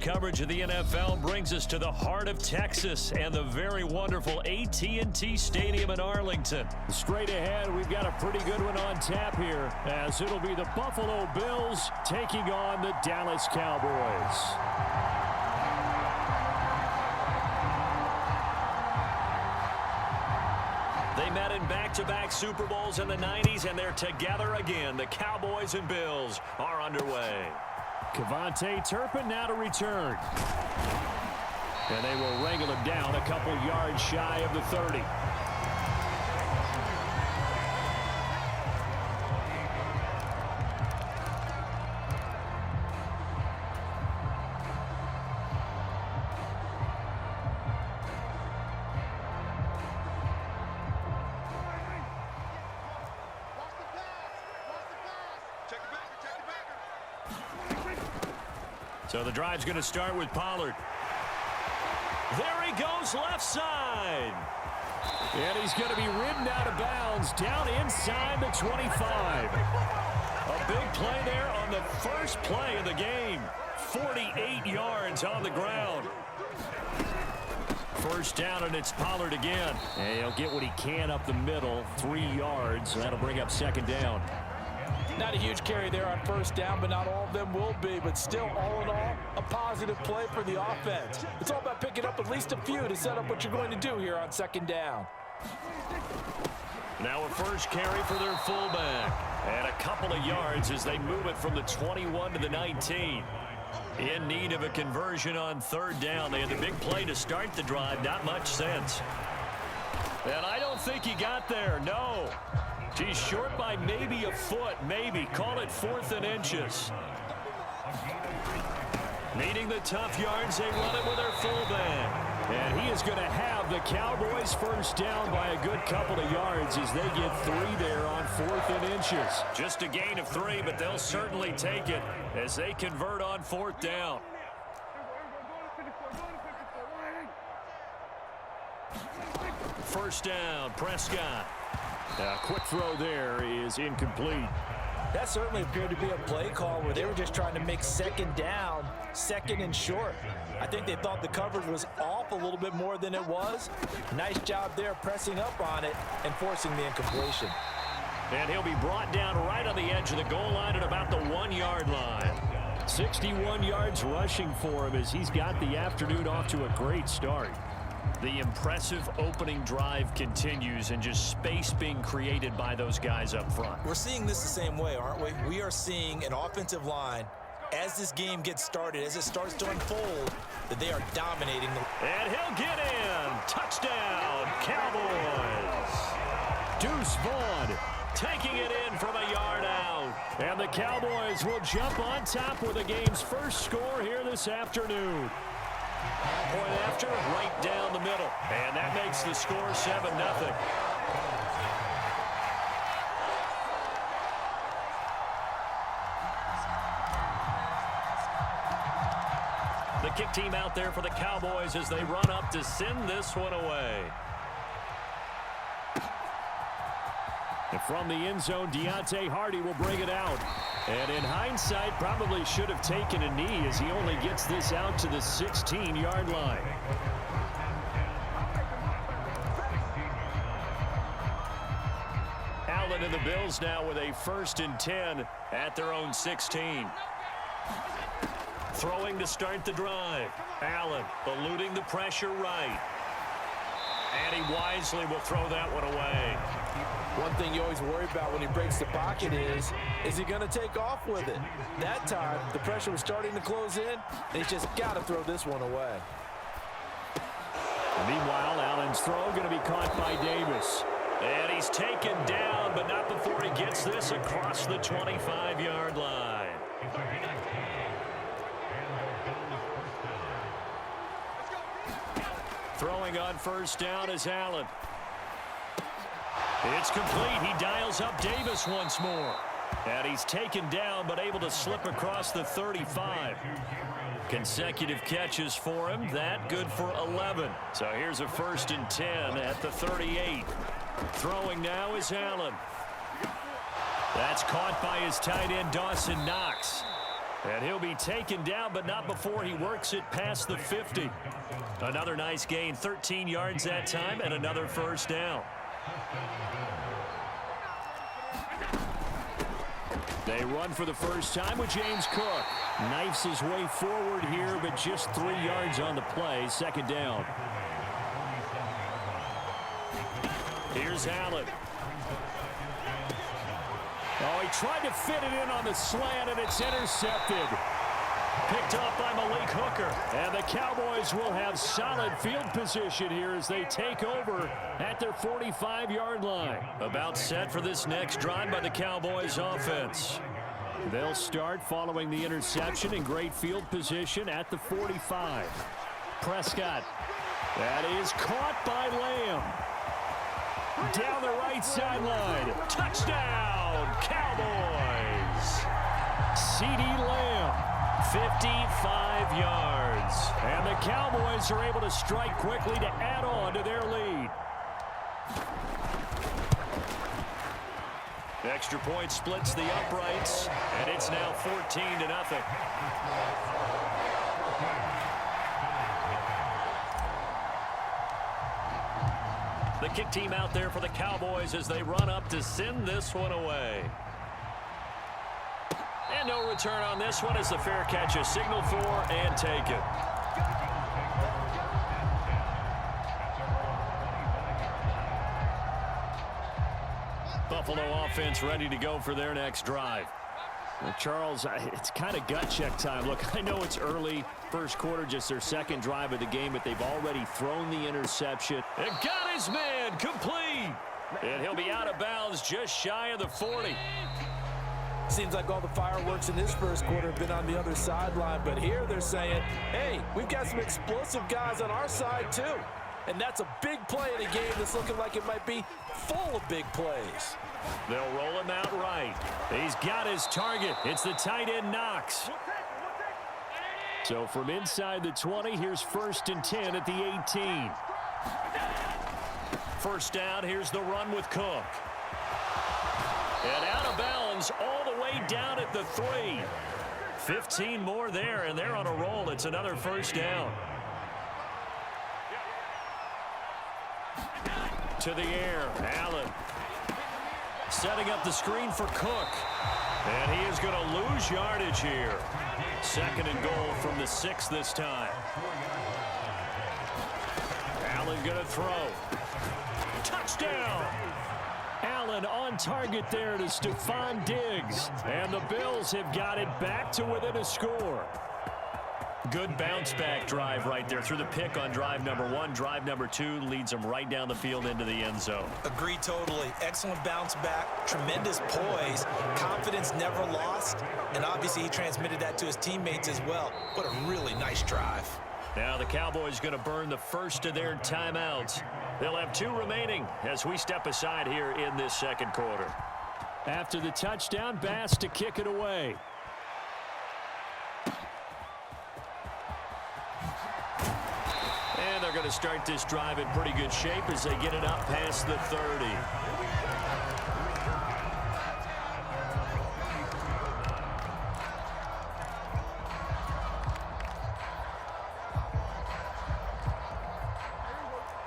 coverage of the NFL brings us to the heart of Texas and the very wonderful AT&T Stadium in Arlington. Straight ahead, we've got a pretty good one on tap here, as it'll be the Buffalo Bills taking on the Dallas Cowboys. They met in back-to-back Super Bowls in the 90s, and they're together again. The Cowboys and Bills are underway. KaVontae Turpin now to return. And they will wrangle him down a couple yards shy of the 30. So the drive's going to start with Pollard. There he goes left side. And he's going to be ridden out of bounds down inside the 25. A big play there on the first play of the game. 48 yards on the ground. First down, and it's Pollard again. And he'll get what he can up the middle, 3 yards. That'll bring up second down. Not a huge carry there on first down, but not all of them will be. But still, all in all, a positive play for the offense. It's all about picking up at least a few to set up what you're going to do here on second down. Now a first carry for their fullback. And a couple of yards as they move it from the 21 to the 19. In need of a conversion on third down. They had the big play to start the drive. Not much sense. And I don't think he got there. No. He's short by maybe a foot, maybe. Call it 4th and inches. Needing the tough yards, they run it with their fullback. And he is going to have the Cowboys first down by a good couple of yards as they get 3 there on 4th and inches. Just a gain of 3, but they'll certainly take it as they convert on 4th down. First down, Prescott. A quick throw there is incomplete. That certainly appeared to be a play call where they were just trying to make second down, second and short. I think they thought the coverage was off a little bit more than it was. Nice job there pressing up on it and forcing the incompletion. And he'll be brought down right on the edge of the goal line at about the 1-yard line. 61 yards rushing for him as he's got the afternoon off to a great start. The impressive opening drive continues and just space being created by those guys up front. We're seeing this the same way, aren't we? We are seeing an offensive line, as this game gets started, as it starts to unfold, that they are dominating. And he'll get in. Touchdown, Cowboys. Deuce Vaughn taking it in from a yard out. And the Cowboys will jump on top with the game's first score here this afternoon. Point after, right down the middle. And that makes the score 7-0. The kick team out there for the Cowboys as they run up to send this one away. And from the end zone, Deontay Hardy will bring it out. And in hindsight, probably should have taken a knee as he only gets this out to the 16-yard line. Allen and the Bills now with a 1st and 10 at their own 16. Throwing to start the drive. Allen eluding the pressure right. And he wisely will throw that one away. One thing you always worry about when he breaks the pocket is he going to take off with it? That time, the pressure was starting to close in, and he's just got to throw this one away. Meanwhile, Allen's throw going to be caught by Davis. And he's taken down, but not before he gets this across the 25-yard line. Throwing on first down is Allen. It's complete. He dials up Davis once more. And he's taken down, but able to slip across the 35. Consecutive catches for him. That good for 11. So here's a 1st and 10 at the 38. Throwing now is Allen. That's caught by his tight end, Dawson Knox. And he'll be taken down, but not before he works it past the 50. Another nice gain, 13 yards that time, and another first down. They run for the first time with James Cook. Knifes his way forward here, but just 3 yards on the play. Second down. Here's Allen. Oh, he tried to fit it in on the slant, and it's intercepted. Picked up by Malik Hooker. And the Cowboys will have solid field position here as they take over at their 45-yard line. About set for this next drive by the Cowboys offense. They'll start following the interception in great field position at the 45. Prescott. That is caught by Lamb. Down the right sideline. Touchdown, Cowboys. CeeDee Lamb, 55 yards. And the Cowboys are able to strike quickly to add on to their lead. Extra point splits the uprights, and it's now 14-0. The kick team out there for the Cowboys as they run up to send this one away. And no return on this one as the fair catch is signaled for and taken. Buffalo offense ready to go for their next drive. Well, Charles, it's kind of gut check time. Look, I know it's early, first quarter, just their second drive of the game, but they've already thrown the interception. And got his man complete. And he'll be out of bounds just shy of the 40. Seems like all the fireworks in this first quarter have been on the other sideline, but here they're saying, hey, we've got some explosive guys on our side too. And that's a big play in a game that's looking like it might be full of big plays. They'll roll him out right. He's got his target. It's the tight end Knox. So from inside the 20, here's 1st and 10 at the 18. First down, here's the run with Cook. And out of bounds all the way down at the 3. 15 more there, and they're on a roll. It's another first down. To the air, Allen. Setting up the screen for Cook. And he is going to lose yardage here. 2nd and goal from the 6 this time. Allen going to throw. Touchdown! Allen on target there to Stephon Diggs. And the Bills have got it back to within a score. Good bounce-back drive right there through the pick on drive number 1. Drive number 2 leads them right down the field into the end zone. Agree totally. Excellent bounce back, tremendous poise, confidence never lost, and obviously he transmitted that to his teammates as well. What a really nice drive. Now the Cowboys going to burn the first of their timeouts. They'll have 2 remaining as we step aside here in this second quarter. After the touchdown, Bass to kick it away. And they're going to start this drive in pretty good shape as they get it up past the 30.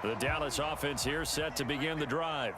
The Dallas offense here set to begin the drive.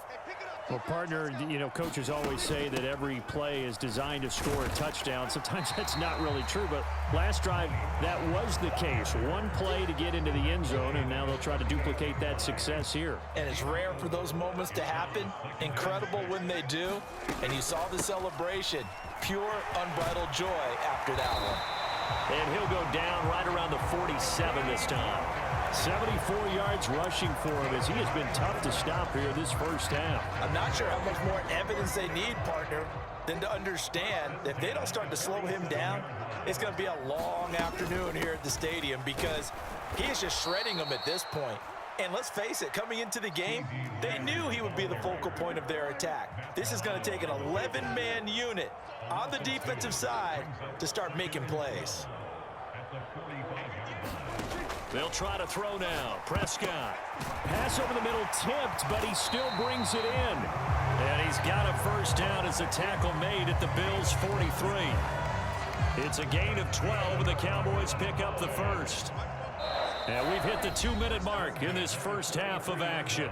Well, partner, you know, coaches always say that every play is designed to score a touchdown. Sometimes that's not really true, but last drive, that was the case. One play to get into the end zone, and now they'll try to duplicate that success here. And it's rare for those moments to happen. Incredible when they do. And you saw the celebration. Pure, unbridled joy after that one. And he'll go down right around the 47 this time. 74 yards rushing for him as he has been tough to stop here this first half. I'm not sure how much more evidence they need, partner, than to understand that if they don't start to slow him down, it's going to be a long afternoon here at the stadium because he is just shredding them at this point. And let's face it, coming into the game, they knew he would be the focal point of their attack. This is going to take an 11-man unit on the defensive side to start making plays. They'll try to throw now. Prescott. Pass over the middle tipped, but he still brings it in. And he's got a first down as a tackle made at the Bills' 43. It's a gain of 12, and the Cowboys pick up the first. And we've hit the 2-minute mark in this first half of action.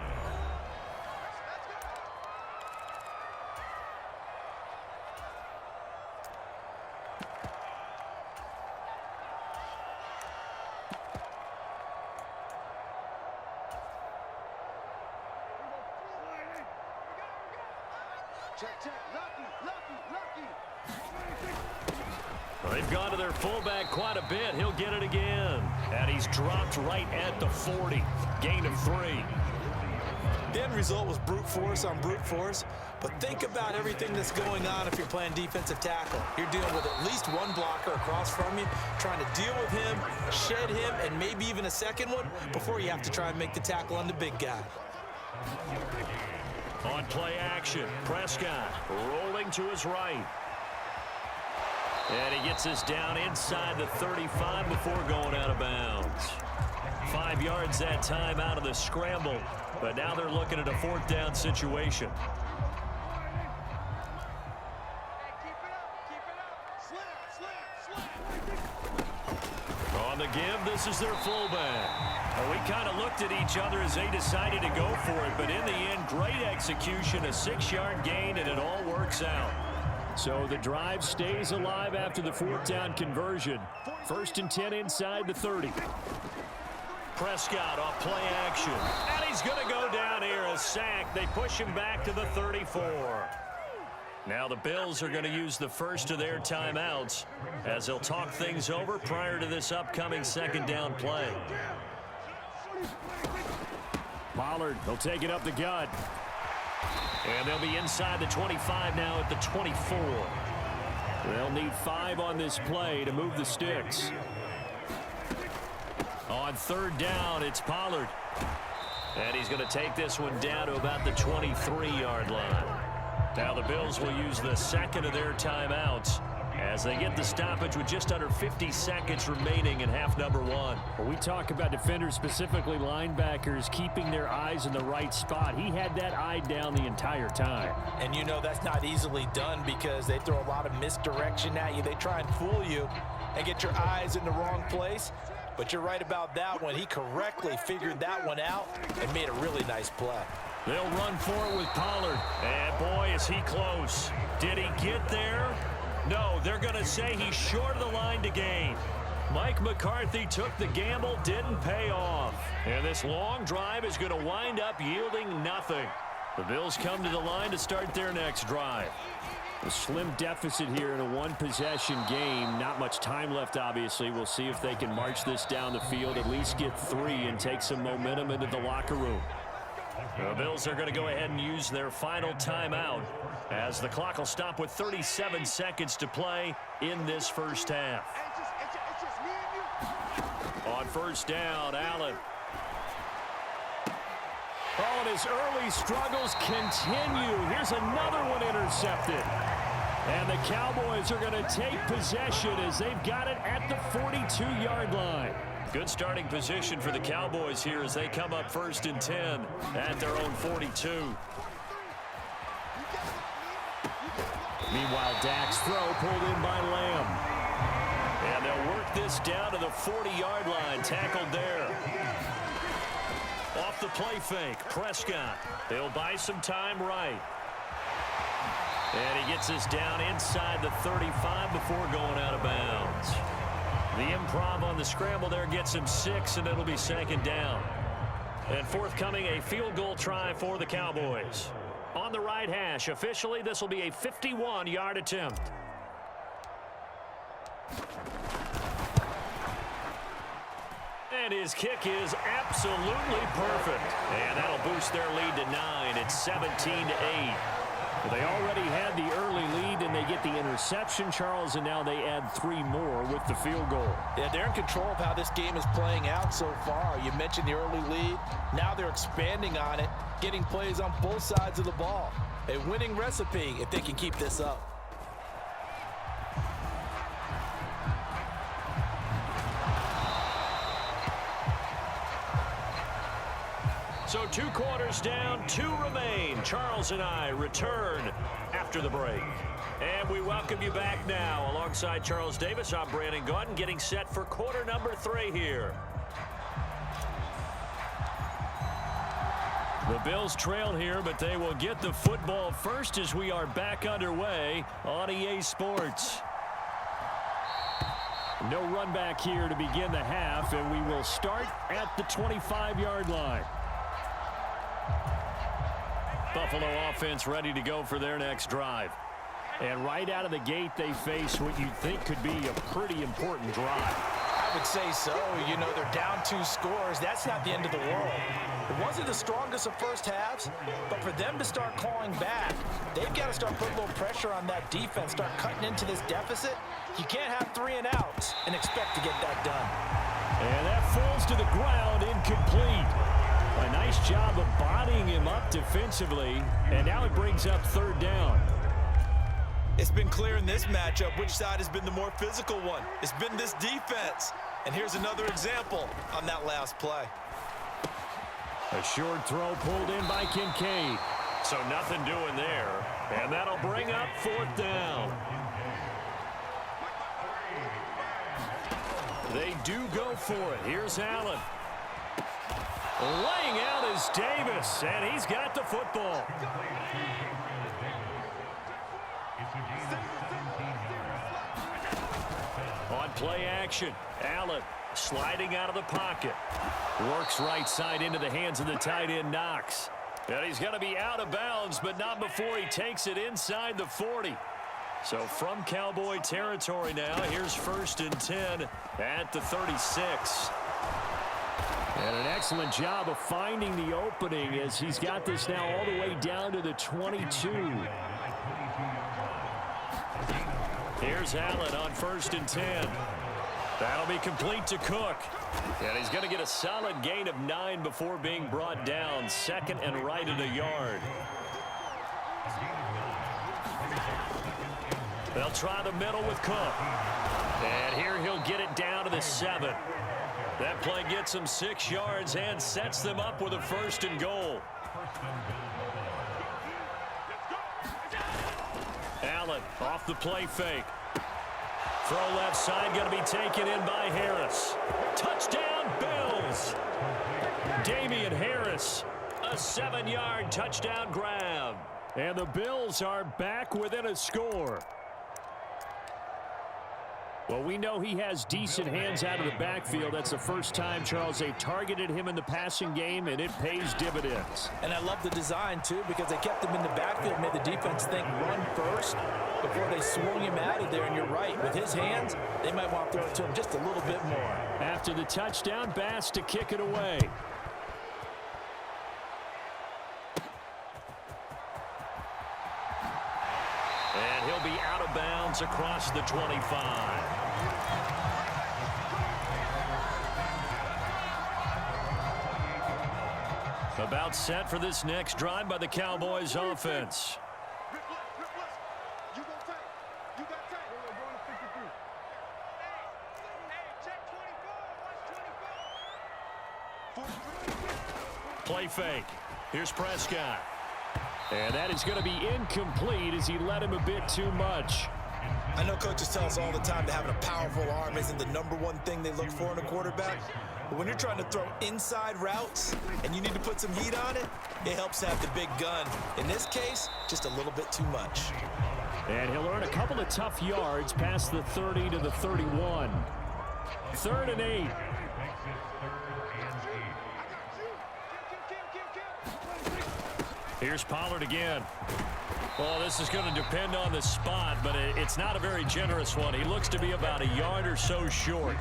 They've gone to their fullback quite a bit. He'll get it again. And he's dropped right at the 40. Gain of 3. The end result was brute force on brute force. But think about everything that's going on if you're playing defensive tackle. You're dealing with at least one blocker across from you, trying to deal with him, shed him, and maybe even a second one before you have to try and make the tackle on the big guy. On play action, Prescott rolling to his right. And he gets us down inside the 35 before going out of bounds. 5 yards that time out of the scramble. But now they're looking at a 4th down situation. On the give, this is their fullback. Well, we kind of looked at each other as they decided to go for it. But in the end, great execution, a 6-yard gain, and it all works out. So the drive stays alive after the 4th down conversion. 1st and 10 inside the 30. Prescott off play action. And he's going to go down here, a sack. They push him back to the 34. Now the Bills are going to use the first of their timeouts as they'll talk things over prior to this upcoming 2nd down play. Pollard, he'll take it up the gut. And they'll be inside the 25 now at the 24. They'll need 5 on this play to move the sticks. On 3rd down, it's Pollard. And he's going to take this one down to about the 23-yard line. Now the Bills will use the 2nd of their timeouts as they get the stoppage with just under 50 seconds remaining in half number 1. When we talk about defenders, specifically linebackers, keeping their eyes in the right spot, he had that eye down the entire time. And you know that's not easily done because they throw a lot of misdirection at you. They try and fool you and get your eyes in the wrong place. But you're right about that one. He correctly figured that one out and made a really nice play. They'll run for it with Pollard. And boy, is he close. Did he get there? No, they're going to say he's short of the line to gain. Mike McCarthy took the gamble, didn't pay off. And this long drive is going to wind up yielding nothing. The Bills come to the line to start their next drive. A slim deficit here in a 1-possession game. Not much time left, obviously. We'll see if they can march this down the field, at least get 3 and take some momentum into the locker room. The Bills are going to go ahead and use their final timeout as the clock will stop with 37 seconds to play in this first half. On 1st down, Allen. Oh, and his early struggles continue. Here's another one intercepted. And the Cowboys are going to take possession as they've got it at the 42-yard line. Good starting position for the Cowboys here as they come up 1st and 10 at their own 42. Meanwhile, Dak's throw pulled in by Lamb. And they'll work this down to the 40-yard line, tackled there. Off the play fake, Prescott. They'll buy some time right. And he gets us down inside the 35 before going out of bounds. The improv on the scramble there gets him 6, and it'll be 2nd down. And forthcoming, a field goal try for the Cowboys. On the right hash, officially, this will be a 51-yard attempt. And his kick is absolutely perfect. And that'll boost their lead to 9. It's 17-8. Well, they already had the early lead, and they get the interception, Charles, and now they add 3 more with the field goal. Yeah, they're in control of how this game is playing out so far. You mentioned the early lead. Now they're expanding on it, getting plays on both sides of the ball. A winning recipe if they can keep this up. So 2 quarters down, 2 remain. Charles and I return after after the break. And we welcome you back now. Alongside Charles Davis, I'm Brandon Gaudin, getting set for quarter number 3 here. The Bills trail here, but they will get the football first as we are back underway on EA Sports. No run back here to begin the half, and we will start at the 25-yard line. Buffalo offense ready to go for their next drive. And right out of the gate, they face what you'd think could be a pretty important drive. I would say so. You know, they're down 2 scores. That's not the end of the world. It wasn't the strongest of first halves, but for them to start clawing back, they've got to start putting a little pressure on that defense, start cutting into this deficit. You can't have 3 and outs and expect to get that done. And that falls to the ground, incomplete. A nice job of bodying him up defensively, and now it brings up 3rd down. It's been clear in this matchup which side has been the more physical one. It's been this defense. And here's another example on that last play. A short throw pulled in by Kincaid. So nothing doing there. And that'll bring up 4th down. They do go for it. Here's Allen. Laying out is Davis, and he's got the football. On play action, Allen sliding out of the pocket. Works right side into the hands of the tight end, Knox. And he's going to be out of bounds, but not before he takes it inside the 40. So from Cowboy territory now, here's 1st and 10 at the 36. And an excellent job of finding the opening as he's got this now all the way down to the 22. Here's Allen on 1st and 10. That'll be complete to Cook. And he's going to get a solid gain of 9 before being brought down. 2nd and right at a yard. They'll try the middle with Cook. And here he'll get it down to the 7. That play gets them 6 yards and sets them up with a 1st and goal. Allen off the play fake. Throw left side, going to be taken in by Harris. Touchdown, Bills! Damian Harris, a 7-yard touchdown grab. And the Bills are back within a score. Well, we know he has decent hands out of the backfield. That's the first time, Charles, they've targeted him in the passing game, and it pays dividends. And I love the design, too, because they kept him in the backfield, made the defense think run first before they swung him out of there. And you're right, with his hands, they might want to throw it to him just a little bit more. After the touchdown, Bass to kick it away. And he'll be out of bounds across the 25. About set for this next drive by the Cowboys offense. Play fake. Here's Prescott. And that is going to be incomplete as he led him a bit too much. I know coaches tell us all the time that having a powerful arm isn't the #1 thing they look for in a quarterback. But when you're trying to throw inside routes and you need to put some heat on it, it helps have the big gun. In this case, just a little bit too much. And he'll earn a couple of tough yards past the 30 to the 31. 3rd and 8. Here's Pollard again. Well, this is going to depend on the spot, but it's not a very generous one. He looks to be about a yard or so short.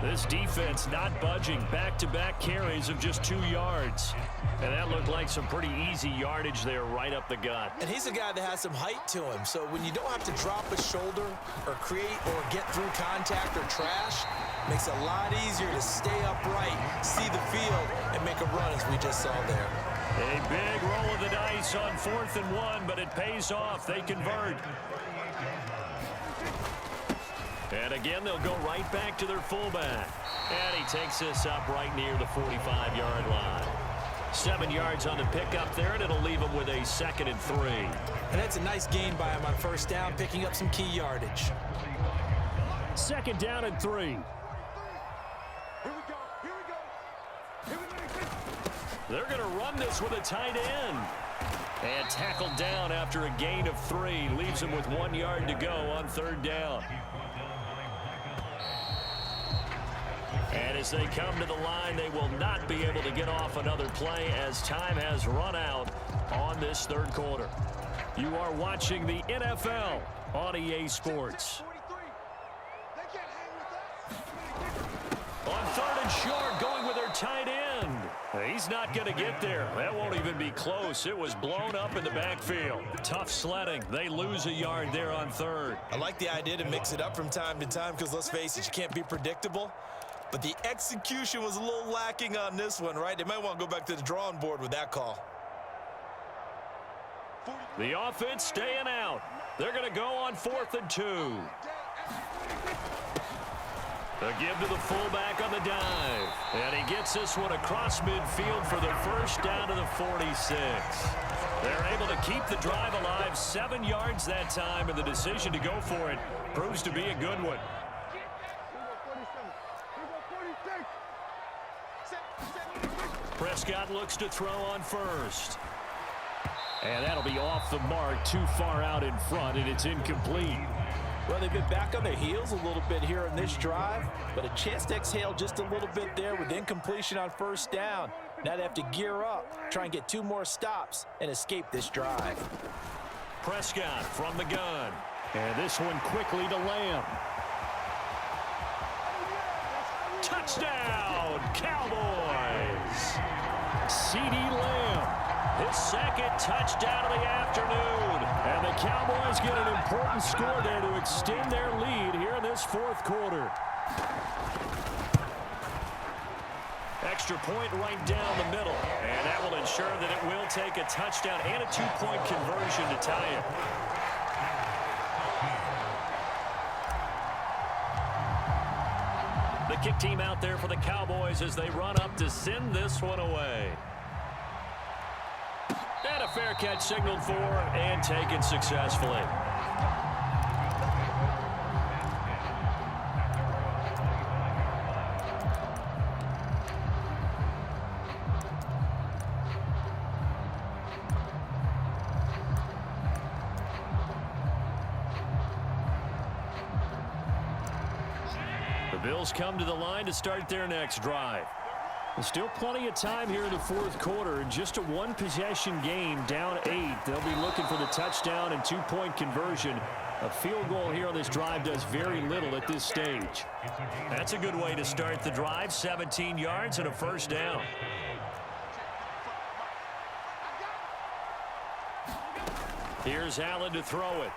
This defense not budging. Back-to-back carries of just 2 yards. And that looked like some pretty easy yardage there right up the gut. And he's a guy that has some height to him. So when you don't have to drop a shoulder or create or get through contact or trash, it makes it a lot easier to stay upright, see the field, and make a run as we just saw there. A big roll of the dice on 4th and 1, but it pays off. They convert. And again, they'll go right back to their fullback. And he takes this up right near the 45-yard line. 7 yards on the pickup there, and it'll leave him with a 2nd and 3. And that's a nice gain by him on first down, picking up some key yardage. 2nd down and 3. They're going to run this with a tight end. And tackled down after a gain of 3. Leaves him with 1 yard to go on 3rd down. And as they come to the line, they will not be able to get off another play as time has run out on this 3rd quarter. You are watching the NFL on EA Sports. On 3rd and short, going with their tight end. He's not going to get there. That won't even be close. It was blown up in the backfield. Tough sledding. They lose a yard there on 3rd. I like the idea to mix it up from time to time because, let's face it, you can't be predictable. But the execution was a little lacking on this one, right? They might want to go back to the drawing board with that call. The offense staying out. They're going to go on 4th and 2. A give to the fullback on the dive. And he gets this one across midfield for the 1st down to the 46. They're able to keep the drive alive. 7 yards that time, and the decision to go for it proves to be a good one. Prescott looks to throw on 1st. And that'll be off the mark, too far out in front, and it's incomplete. Well, they've been back on their heels a little bit here in this drive, but a chance to exhale just a little bit there with incompletion on 1st down. Now they have to gear up, try and get 2 more stops, and escape this drive. Prescott from the gun. And this one quickly to Lamb. Touchdown, Cowboys! CeeDee Lamb, his 2nd touchdown of the afternoon. And the Cowboys get an important score there to extend their lead here in this 4th quarter. Extra point right down the middle. And that will ensure that it will take a touchdown and a 2-point conversion to tie it. The kick team out there for the Cowboys as they run up to send this one away. And a fair catch signaled for and taken successfully. The Bills come to the line to start their next drive. Still plenty of time here in the 4th quarter. In just a 1-possession game, down 8. They'll be looking for the touchdown and 2-point conversion. A field goal here on this drive does very little at this stage. That's a good way to start the drive. 17 yards and a 1st down. Here's Allen to throw it.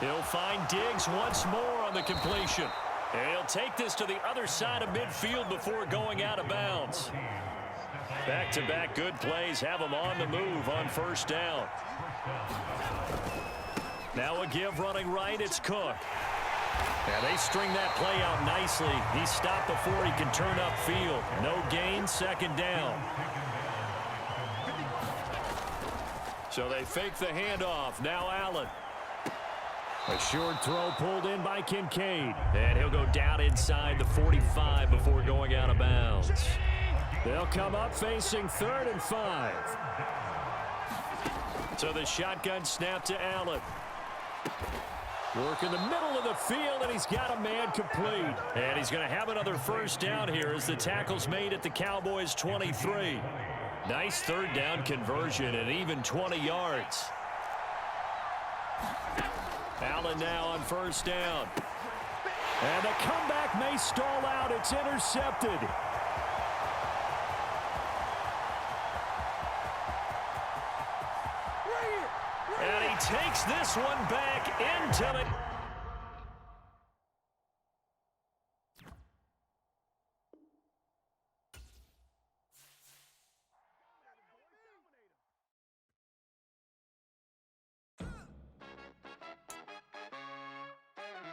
He'll find Diggs once more on the completion. And he'll take this to the other side of midfield before going out of bounds. Back-to-back good plays have him on the move on 1st down. Now a give running right, it's Cook. And they string that play out nicely. He's stopped before he can turn upfield. No gain, 2nd down. So they fake the handoff. Now Allen. A short throw pulled in by Kincaid. And he'll go down inside the 45 before going out of bounds. They'll come up facing 3rd and 5. So the shotgun snap to Allen. Work in the middle of the field, and he's got a man complete. And he's going to have another 1st down here as the tackle's made at the Cowboys' 23. Nice 3rd down conversion and even 20 yards. Allen now on 1st down. And the comeback may stall out. It's intercepted. And he takes this one back into the